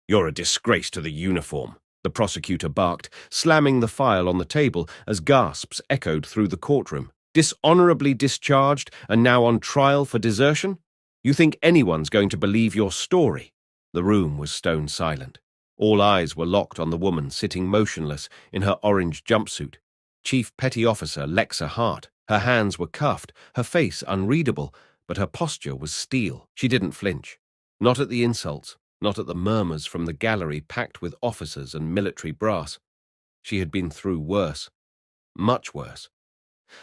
"You're a disgrace to the uniform," the prosecutor barked, slamming the file on the table as gasps echoed through the courtroom. "Dishonorably discharged and now on trial for desertion? You think anyone's going to believe your story?" The room was stone silent. All eyes were locked on the woman sitting motionless in her orange jumpsuit. Chief Petty Officer Lexa Hart. Her hands were cuffed, her face unreadable, but her posture was steel. She didn't flinch. Not at the insults, not at the murmurs from the gallery packed with officers and military brass. She had been through worse. Much worse.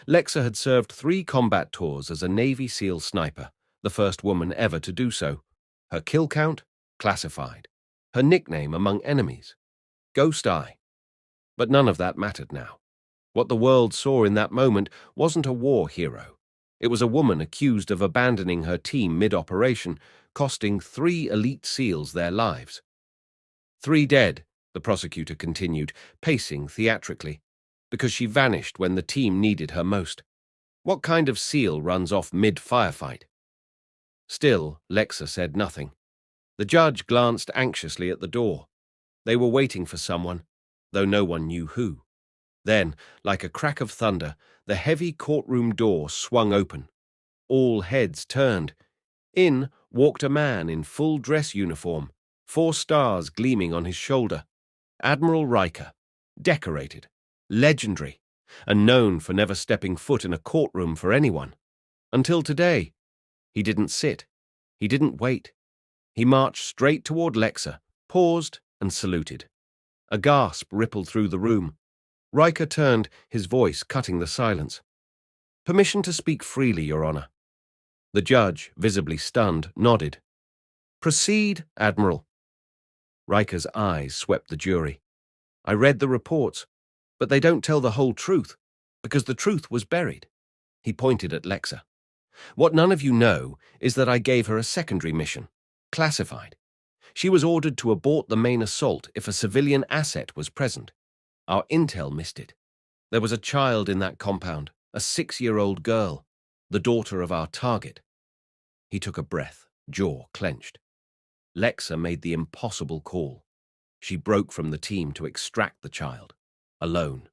Lexa had served 3 combat tours as a Navy SEAL sniper, the first woman ever to do so. Her kill count? Classified. Her nickname among enemies? Ghost Eye. But none of that mattered now. What the world saw in that moment wasn't a war hero. It was a woman accused of abandoning her team mid-operation, costing 3 elite SEALs their lives. 3 dead, the prosecutor continued, pacing theatrically, because she vanished when the team needed her most. What kind of SEAL runs off mid-firefight? Still, Lexa said nothing. The judge glanced anxiously at the door. They were waiting for someone, though no one knew who. Then, like a crack of thunder, the heavy courtroom door swung open. All heads turned. In walked a man in full dress uniform, 4 stars gleaming on his shoulder. Admiral Riker, decorated, legendary, and known for never stepping foot in a courtroom for anyone. Until today. He didn't sit. He didn't wait. He marched straight toward Lexa, paused, and saluted. A gasp rippled through the room. Riker turned, his voice cutting the silence. "Permission to speak freely, Your Honor." The judge, visibly stunned, nodded. "Proceed, Admiral." Riker's eyes swept the jury. "I read the reports, but they don't tell the whole truth, because the truth was buried." He pointed at Lexa. "What none of you know is that I gave her a secondary mission, classified. She was ordered to abort the main assault if a civilian asset was present. Our intel missed it. There was a child in that compound, a 6-year-old girl, the daughter of our target." He took a breath, jaw clenched. Lexa made the impossible call. She broke from the team to extract the child, alone,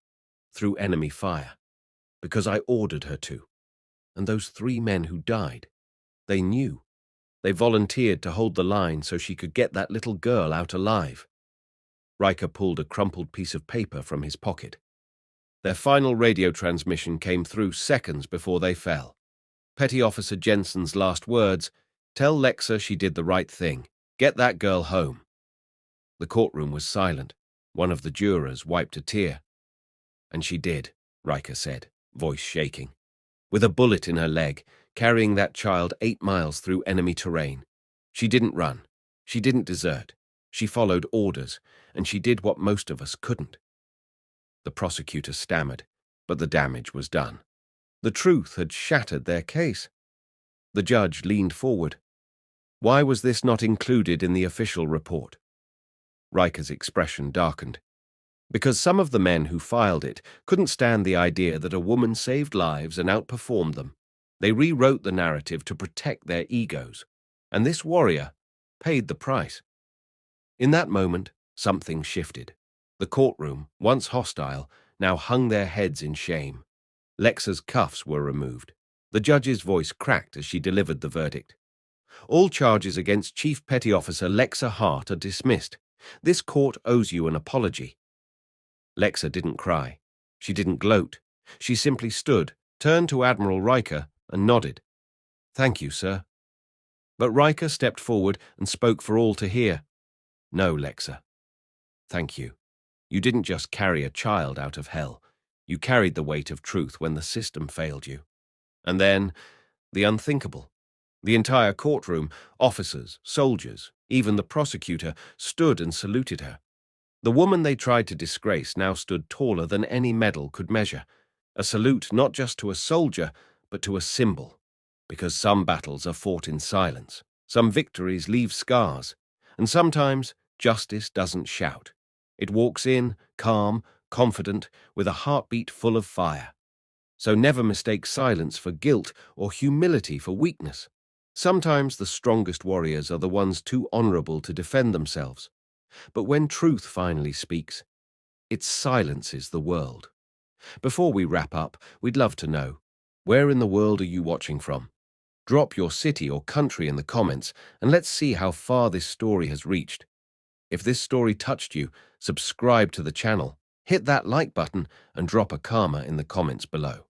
through enemy fire, because I ordered her to. And those 3 men who died, they knew. They volunteered to hold the line so she could get that little girl out alive. Riker pulled a crumpled piece of paper from his pocket. Their final radio transmission came through seconds before they fell. Petty Officer Jensen's last words, "Tell Lexa she did the right thing. Get that girl home." The courtroom was silent. One of the jurors wiped a tear. "And she did," Riker said, voice shaking. "With a bullet in her leg, carrying that child 8 miles through enemy terrain. She didn't run. She didn't desert. She followed orders, and she did what most of us couldn't." The prosecutor stammered, but the damage was done. The truth had shattered their case. The judge leaned forward. Why was this not included in the official report? Riker's expression darkened. Because some of the men who filed it couldn't stand the idea that a woman saved lives and outperformed them. They rewrote the narrative to protect their egos, and this warrior paid the price. In that moment, something shifted. The courtroom, once hostile, now hung their heads in shame. Lexa's cuffs were removed. The judge's voice cracked as she delivered the verdict. "All charges against Chief Petty Officer Lexa Hart are dismissed. This court owes you an apology." Lexa didn't cry. She didn't gloat. She simply stood, turned to Admiral Riker, and nodded. "Thank you, sir." But Riker stepped forward and spoke for all to hear. "No, Lexa. Thank you. You didn't just carry a child out of hell. You carried the weight of truth when the system failed you." And then, the unthinkable. The entire courtroom, officers, soldiers, even the prosecutor, stood and saluted her. The woman they tried to disgrace now stood taller than any medal could measure. A salute not just to a soldier, but to a symbol. Because some battles are fought in silence, some victories leave scars, and sometimes justice doesn't shout. It walks in, calm, confident, with a heartbeat full of fire. So never mistake silence for guilt or humility for weakness. Sometimes the strongest warriors are the ones too honorable to defend themselves. But when truth finally speaks, it silences the world. Before we wrap up, we'd love to know, where in the world are you watching from? Drop your city or country in the comments, and let's see how far this story has reached. If this story touched you, subscribe to the channel, hit that like button, and drop a karma in the comments below.